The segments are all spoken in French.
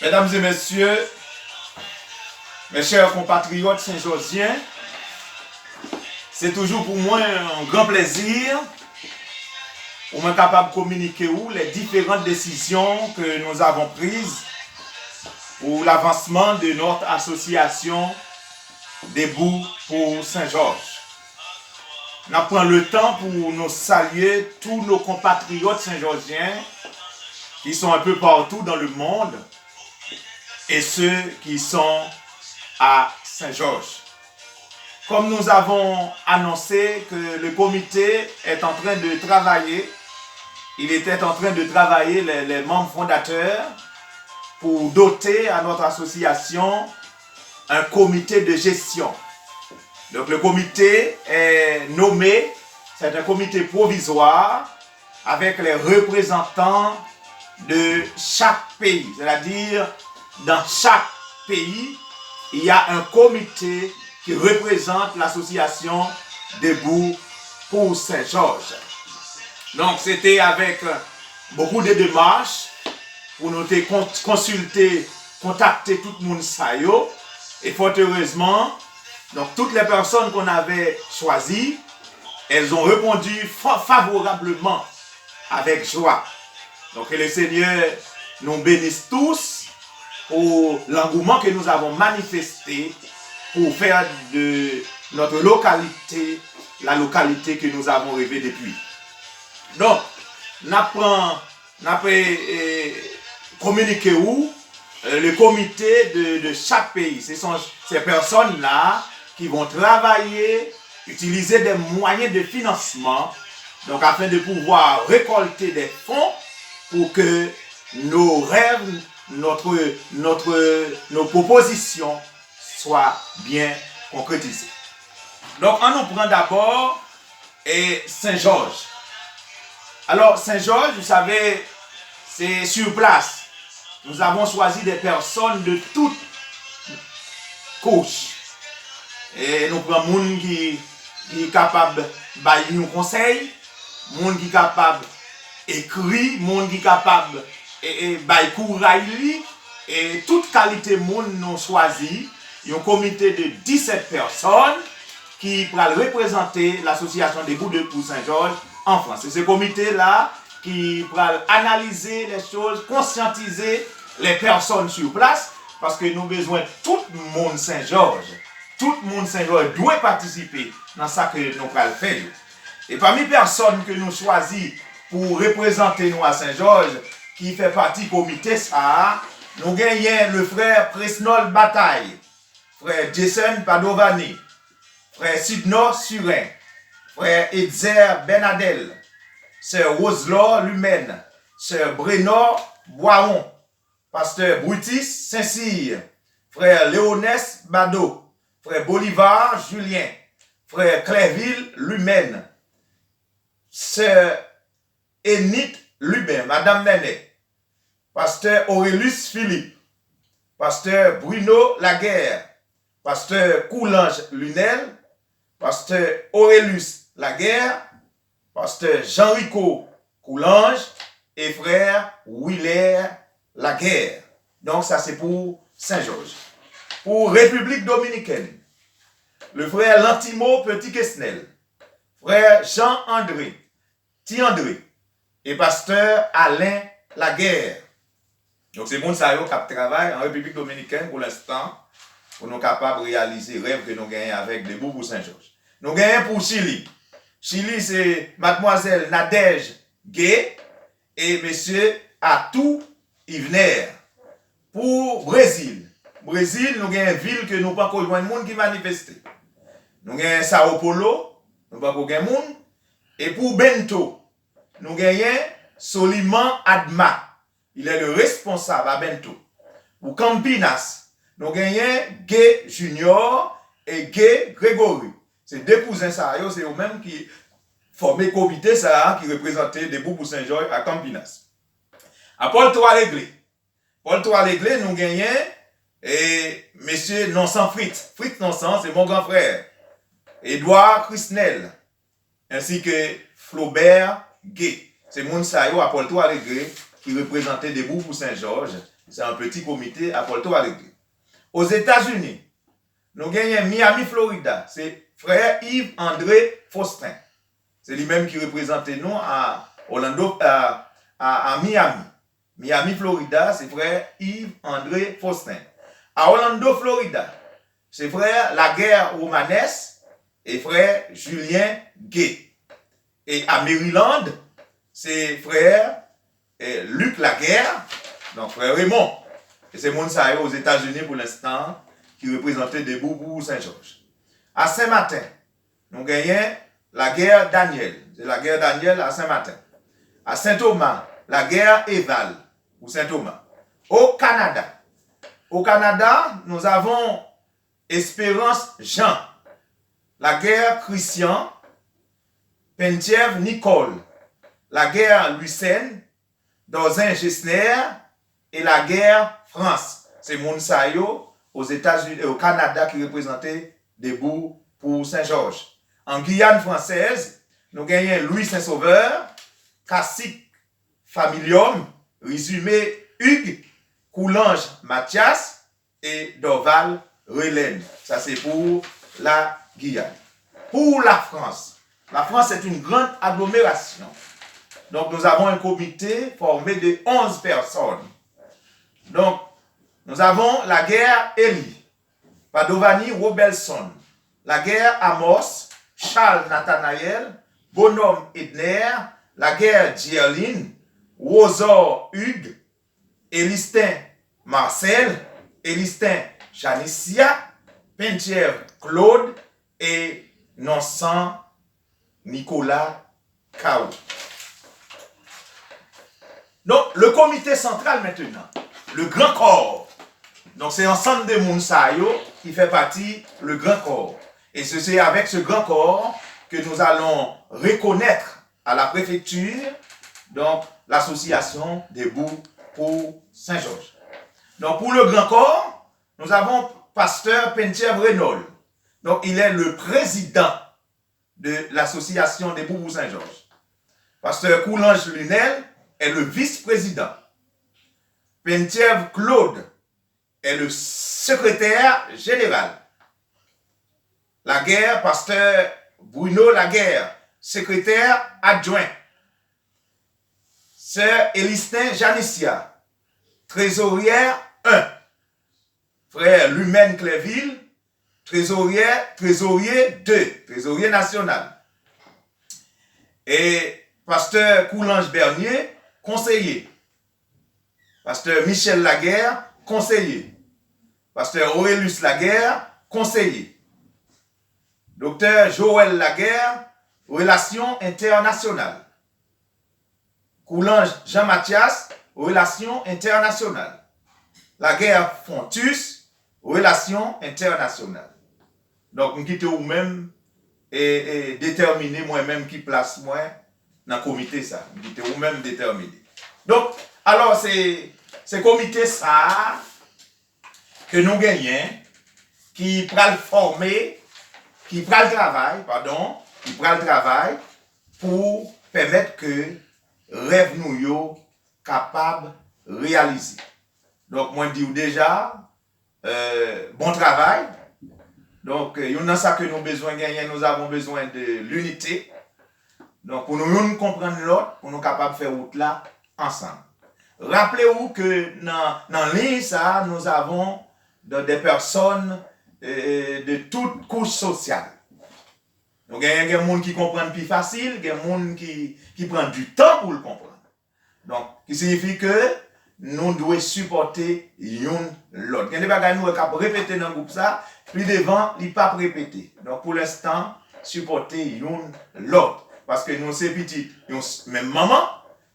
Mesdames et messieurs, mes chers compatriotes saint-georgiens, c'est toujours pour moi un grand plaisir pour moi capable de communiquer les différentes décisions que nous avons prises pour l'avancement de notre association Debout pour Saint-Georges. Nous prenons le temps pour nous saluer tous nos compatriotes saint-georgiens qui sont un peu partout dans le monde et ceux qui sont à Saint-Georges. Comme nous avons annoncé que le comité est en train de travailler, il était en train de travailler les membres fondateurs pour doter à notre association un comité de gestion. Donc le comité est nommé, c'est un comité provisoire avec les représentants de chaque pays, c'est-à-dire dans chaque pays, il y a un comité qui représente l'association Debout pour Saint-Georges. Donc c'était avec beaucoup de démarches pour nous consulter, contacter tout le monde ça yo. Et fort heureusement, donc toutes les personnes qu'on avait choisies, elles ont répondu favorablement avec joie. Donc que le Seigneur nous bénisse tous pour l'engouement que nous avons manifesté pour faire de notre localité la localité que nous avons rêvé depuis. Donc, nous avons communiqué où le comité de chaque pays. Ce sont ces personnes-là qui vont travailler, utiliser des moyens de financement, donc afin de pouvoir récolter des fonds pour que nos rêves, nos propositions soient bien concrétisées. Donc, on nous prend d'abord Saint-Georges. Alors, Saint-Georges, vous savez, c'est sur place. Nous avons choisi des personnes de toutes couches. Et nous prenons des gens qui sont capables de nous conseiller, des gens qui sont capables d'écrire, des gens qui sont capables de courage. Et toute qualité de monde nous choisi. Il y a un comité de 17 personnes qui va représenter l'association Debout pour Saint-Georges en France. C'est ce comité-là qui va analyser les choses, conscientiser les personnes sur place, parce que nous avons besoin de tout le monde Saint-Georges. Tout le monde Saint-Georges doit participer dans ce que nous allons faire. Et parmi les personnes que nous choisissons pour représenter nous à Saint-Georges, qui fait partie du comité, ça, nous gagnons le frère Presnol Bataille, frère Jason Padovani, frère Sidno Surin, frère Edzer Benadel, sœur Roselor Lumen, sœur Brénor Boiron, pasteur Brutis Saint-Cyr, frère Léonès Bado, frère Bolivar Julien, frère Clerville Lumen, sœur Enit Lubin, madame Nenet, pasteur Aurélus Philippe, pasteur Bruno Laguerre, pasteur Coulange Lunel, pasteur Aurélus Laguerre, pasteur Jean-Rico Coulange et frère Willer Laguerre. Donc ça c'est pour Saint-Georges. Pour République Dominicaine, le frère Lantimo Petit-Quesnel, frère Jean-André Ti-André et pasteur Alain Laguerre. Donc c'est bon ça qui travaille en République Dominicaine pour l'instant pour nous capables de réaliser le rêve que nous gagnons avec des bouts pour Saint-Georges. Nous gagnons pour Chili. Chili c'est mademoiselle Nadège Gay et monsieur Atou Ivner. Pour Brésil, nous avons une ville que nous pas de monde qui manifeste. Nous avons Sao Paulo, nous pas de monde. Et pour Bento, nous avons Soliman Adma. Il est le responsable à Bento. Pour Campinas, nous avons Gay Junior et Gay Grégory. C'est deux cousins, c'est eux-mêmes qui formaient le comité qui représentaient des bouts pour Saint-Georges à Campinas. À Paul Trois-Léglé. Paul Trois-Léglé, nous gagnons et monsieur Nonsan Fritz. Fritz Nonsan, c'est mon grand frère. Édouard Christnel, ainsi que Flaubert Gay. C'est mon sayo à Paul Trois-Léglé qui représentait des bouts pour Saint-Georges. C'est un petit comité à Paul Trois-Léglé. Aux États-Unis, nous gagnons Miami, Florida. C'est frère Yves-André Faustin. C'est lui-même qui représentait nous à Orlando, à Miami. Miami, Florida, c'est frère Yves-André Faustin. À Orlando, Florida, c'est frère Laguerre Romanès et frère Julien Gay. Et à Maryland, c'est frère Luc Laguerre, donc frère Raymond. Et c'est mon sayo aux États-Unis pour l'instant qui représentait des Boubou Saint-Georges. À Saint-Martin, nous gagnons la guerre Daniel. C'est la guerre Daniel à Saint-Martin. À Saint-Thomas, la guerre Eval ou Saint-Thomas. Au Canada, nous avons Espérance Jean, la guerre Christian, Pentiev Nicole, la guerre Lucène, Dozin Gessner et la guerre France. C'est Mounsayo aux États-Unis et au Canada qui représentait des bouts pour Saint-Georges. En Guyane française, nous gagnons Louis Saint-Sauveur, Cacique Familium, résumé Hugues, Coulange Mathias et Dorval Relène. Ça c'est pour la Guyane. Pour la France est une grande agglomération. Donc nous avons un comité formé de 11 personnes. Donc nous avons la guerre Élie, Padovani Robelson, la guerre Amos, Charles Nathanaël, Bonhomme Edner, la guerre Dierline, Rosor Hugues, Elistin Marcel, Elistin Janicia, Pentiev Claude et Nonsan Nicolas Kao. Donc, le comité central maintenant, le grand corps. Donc, c'est ensemble de Mounsayo qui fait partie le grand corps. Et c'est avec ce grand corps que nous allons reconnaître à la préfecture, donc, l'association des bouts pour Saint-Georges. Donc, pour le grand corps, nous avons pasteur Pentiev Renaud. Donc, il est le président de l'association des bouts pour Saint-Georges. Pasteur Coulange Lunel est le vice-président. Pentiev Claude est le secrétaire général. Laguerre, pasteur Bruno Laguerre, secrétaire adjoint. Sœur Elistin Janicia, trésorière 1. Frère Lumen Cléville, trésorier 2, trésorier national. Et pasteur Coulange Bernier, conseiller. Pasteur Michel Laguerre, conseiller. Pasteur Aurélus Laguerre, conseiller. Docteur Joël Laguerre, relations internationales. Coulanges Jean-Mathias, relations internationales. La guerre Fontus, relations internationales. Donc, je quitte ou même et déterminer moi-même qui place moi dans le comité ça. Je quitte ou même déterminer. Donc, alors, c'est comité ça que nous gagnons, qui prend le former, qui prend le travail pour permettre que rêve nous yo capable réaliser. Donc moi dis déjà bon travail. Donc il y a ça que nous avons besoin de gagner, nous avons besoin de l'unité. Donc pour nous comprendre l'autre, pour nous capables de faire route là ensemble. Rappelez-vous que dans ligne ça nous avons des personnes de toutes couches sociales. Donc, il y a des gens qui comprennent plus facile, il y a des gens qui prennent du temps pour le comprendre. Donc, qui signifie que nous devons supporter l'autre. Il y a des gens qui nous répéter dans le groupe ça, plus devant, ils ne pas répéter. Donc, pour l'instant, supporter l'autre. Parce que nous, c'est petit, même maman,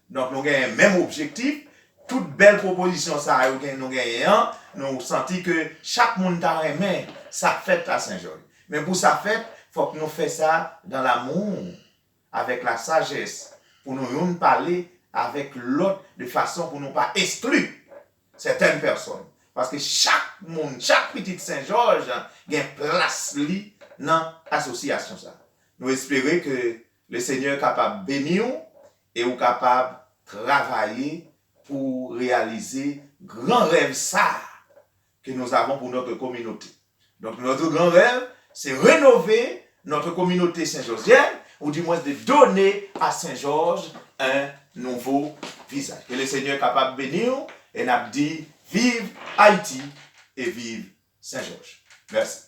donc nous avons le même objectif. Toute belle proposition, ça, nous gagnons, nous sentons que chaque monde a aimé sa fête à Saint-Georges. Mais pour sa fête, il faut que nous fassions ça dans l'amour, avec la sagesse, pour nous parler avec l'autre de façon pour ne pas exclure certaines personnes. Parce que chaque monde, chaque petite Saint-Georges a une place dans l'association. Nous espérons que le Seigneur est capable de bénir et est capable de travailler pour réaliser grand rêve ça que nous avons pour notre communauté. Donc notre grand rêve, c'est rénover notre communauté saint-georgienne, ou du moins de donner à Saint-Georges un nouveau visage. Que le Seigneur est capable de bénir et nous dit vive Haïti et vive Saint-Georges. Merci.